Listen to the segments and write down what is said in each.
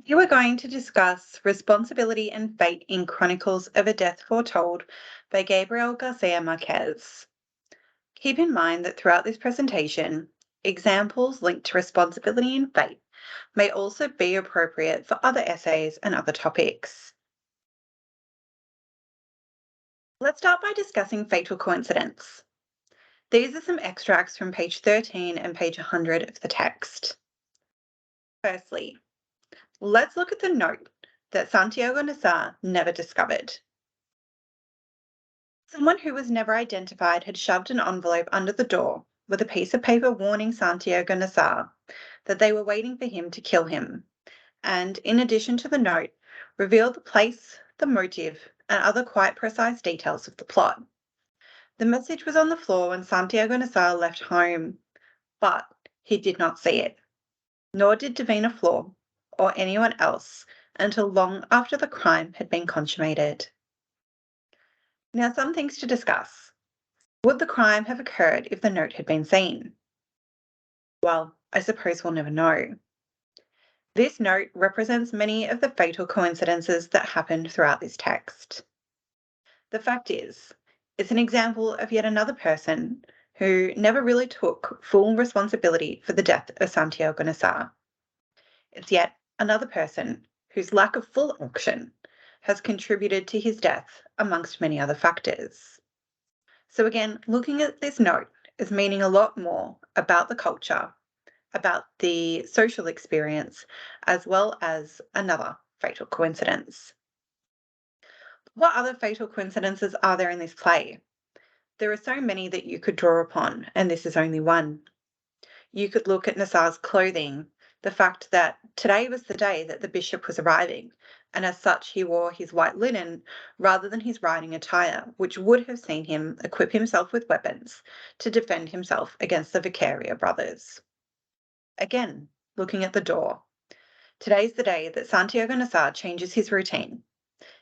You are going to discuss Responsibility and Fate in Chronicles of a Death Foretold by Gabriel Garcia Marquez. Keep in mind that throughout this presentation, examples linked to responsibility and fate may also be appropriate for other essays and other topics. Let's start by discussing fatal coincidence. These are some extracts from page 13 and page 100 of the text. Firstly, let's look at the note that Santiago Nassar never discovered. Someone who was never identified had shoved an envelope under the door with a piece of paper warning Santiago Nassar that they were waiting for him to kill him, and, in addition to the note, revealed the place, the motive, and other quite precise details of the plot. The message was on the floor when Santiago Nassar left home, but he did not see it, nor did Davina Flor or anyone else until long after the crime had been consummated. Now, some things to discuss. Would the crime have occurred if the note had been seen? Well, I suppose we'll never know. This note represents many of the fatal coincidences that happened throughout this text. The fact is, it's an example of yet another person who never really took full responsibility for the death of Santiago Nassar. It's yet another person whose lack of full action has contributed to his death amongst many other factors. So again, looking at this note is meaning a lot more about the culture, about the social experience, as well as another fatal coincidence. What other fatal coincidences are there in this play? There are so many that you could draw upon, and this is only one. You could look at Nassar's clothing, the fact that today was the day that the bishop was arriving, and as such he wore his white linen rather than his riding attire, which would have seen him equip himself with weapons to defend himself against the Vicaria brothers. Again, looking at the door. Today's the day that Santiago Nassar changes his routine.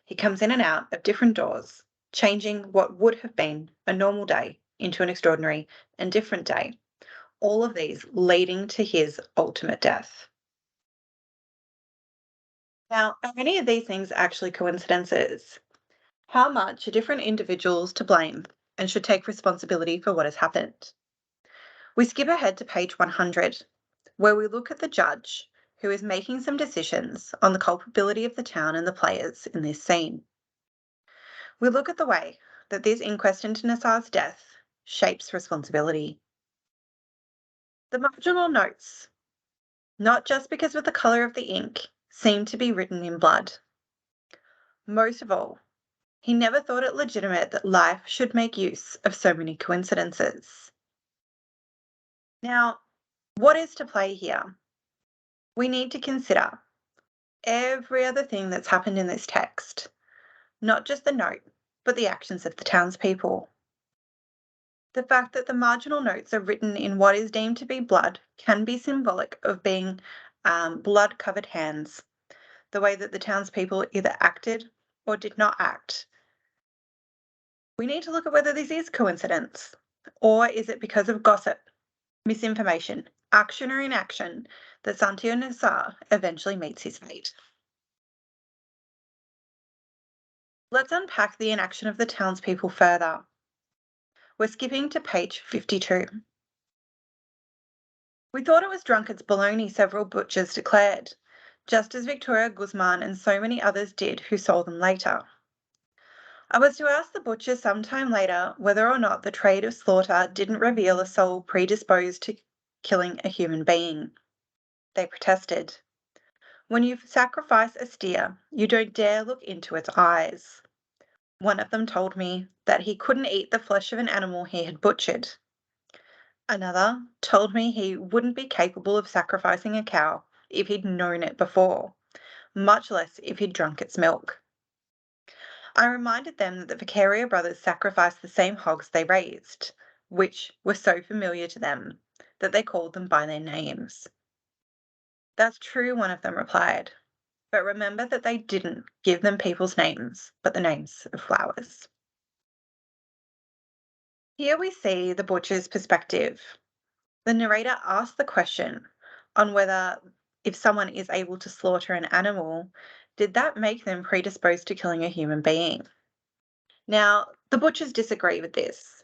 He comes in and out of different doors, changing what would have been a normal day into an extraordinary and different day. All of these leading to his ultimate death. Now, are any of these things actually coincidences? How much are different individuals to blame and should take responsibility for what has happened? We skip ahead to page 100, where we look at the judge who is making some decisions on the culpability of the town and the players in this scene. We look at the way that this inquest into Nassar's death shapes responsibility. The marginal notes, not just because of the colour of the ink, seem to be written in blood. Most of all, he never thought it legitimate that life should make use of so many coincidences. Now, what is to play here? We need to consider every other thing that's happened in this text, not just the note, but the actions of the townspeople. The fact that the marginal notes are written in what is deemed to be blood can be symbolic of being blood-covered hands, the way that the townspeople either acted or did not act. We need to look at whether this is coincidence, or is it because of gossip, misinformation, action or inaction, that Santiago Nassar eventually meets his fate. Let's unpack the inaction of the townspeople further. We're skipping to page 52. We thought it was drunkard's baloney, several butchers declared, just as Victoria Guzman and so many others did who saw them later. I was to ask the butcher some time later whether or not the trade of slaughter didn't reveal a soul predisposed to killing a human being. They protested. When you sacrifice a steer, you don't dare look into its eyes. One of them told me that he couldn't eat the flesh of an animal he had butchered. Another told me he wouldn't be capable of sacrificing a cow if he'd known it before, much less if he'd drunk its milk. I reminded them that the Vicaria brothers sacrificed the same hogs they raised, which were so familiar to them that they called them by their names. That's true, one of them replied, but remember that they didn't give them people's names, but the names of flowers. Here we see the butcher's perspective. The narrator asks the question on whether if someone is able to slaughter an animal, did that make them predisposed to killing a human being? Now, the butchers disagree with this.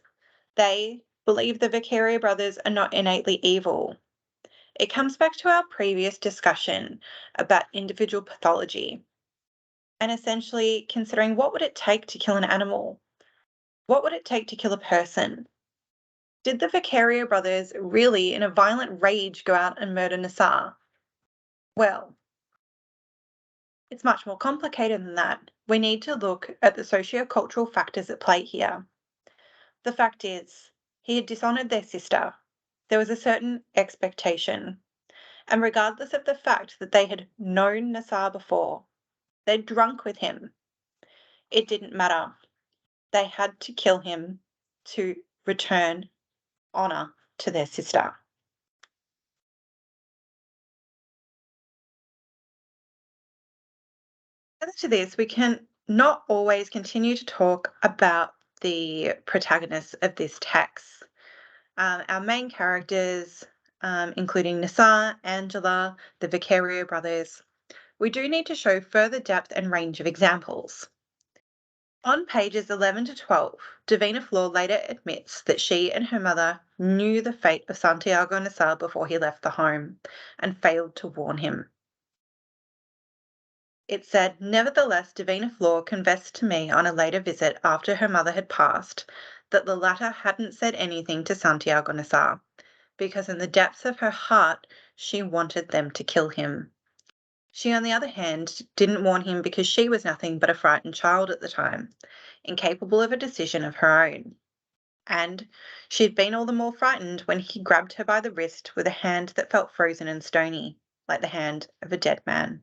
They believe the Viccaria brothers are not innately evil. It comes back to our previous discussion about individual pathology and essentially considering what would it take to kill an animal? What would it take to kill a person? Did the Viccaria brothers really, in a violent rage, go out and murder Nassar? Well, it's much more complicated than that. We need to look at the sociocultural factors at play here. The fact is, he had dishonoured their sister. There was a certain expectation. And regardless of the fact that they had known Nassar before, they'd drunk with him, it didn't matter. They had to kill him to return honour to their sister. Further to this, we can not always continue to talk about the protagonists of this text. Our main characters, including Nassar, Angela, the Viccario brothers, we do need to show further depth and range of examples. On pages 11 to 12, Davina Flor later admits that she and her mother knew the fate of Santiago Nassar before he left the home and failed to warn him. It said, nevertheless, Davina Flor confessed to me on a later visit after her mother had passed that the latter hadn't said anything to Santiago Nassar because in the depths of her heart she wanted them to kill him. She, on the other hand, didn't warn him because she was nothing but a frightened child at the time, incapable of a decision of her own. And she'd been all the more frightened when he grabbed her by the wrist with a hand that felt frozen and stony, like the hand of a dead man.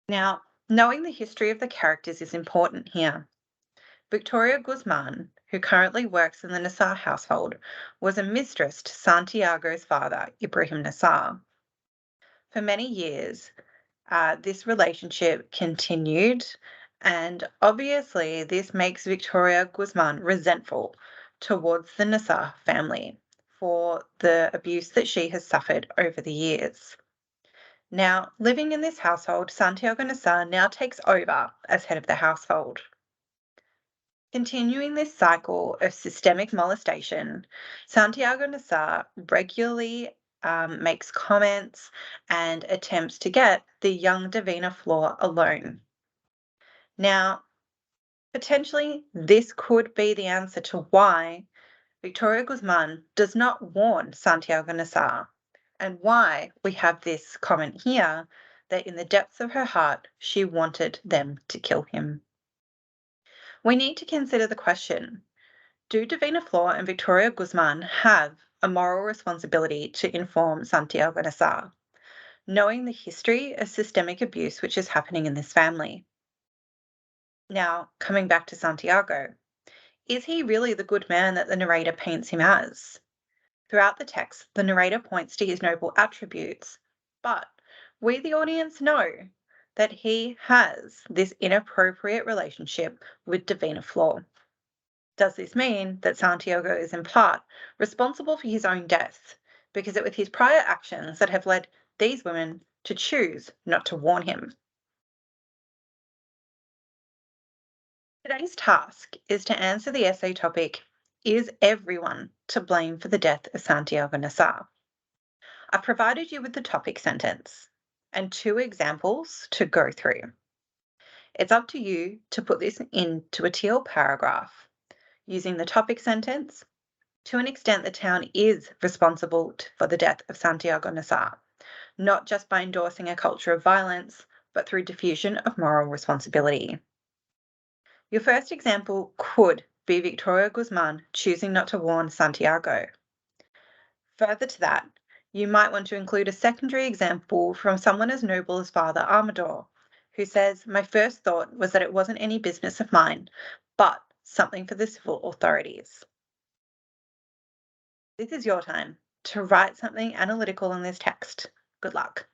Now, knowing the history of the characters is important here. Victoria Guzman, who currently works in the Nassar household, was a mistress to Santiago's father, Ibrahim Nassar. For many years, this relationship continued, and obviously, this makes Victoria Guzman resentful towards the Nassar family for the abuse that she has suffered over the years. Now, living in this household, Santiago Nassar now takes over as head of the household. Continuing this cycle of systemic molestation, Santiago Nassar regularly makes comments and attempts to get the young Davina Flor alone. Now, potentially, this could be the answer to why Victoria Guzman does not warn Santiago Nassar, and why we have this comment here that in the depths of her heart, she wanted them to kill him. We need to consider the question, do Davina Flor and Victoria Guzman have a moral responsibility to inform Santiago Nassar, knowing the history of systemic abuse which is happening in this family? Now, coming back to Santiago, is he really the good man that the narrator paints him as? Throughout the text, the narrator points to his noble attributes, but we, the audience, know that he has this inappropriate relationship with Davina Flor. Does this mean that Santiago is in part responsible for his own death because it was his prior actions that have led these women to choose not to warn him? Today's task is to answer the essay topic, is everyone to blame for the death of Santiago Nassar? I've provided you with the topic sentence and two examples to go through. It's up to you to put this into a teal paragraph using the topic sentence. To an extent, the town is responsible for the death of Santiago Nassar, not just by endorsing a culture of violence, but through diffusion of moral responsibility. Your first example could be Victoria Guzman choosing not to warn Santiago. Further to that, you might want to include a secondary example from someone as noble as Father Amador, who says, my first thought was that it wasn't any business of mine, but something for the civil authorities. This is your time to write something analytical in this text. Good luck.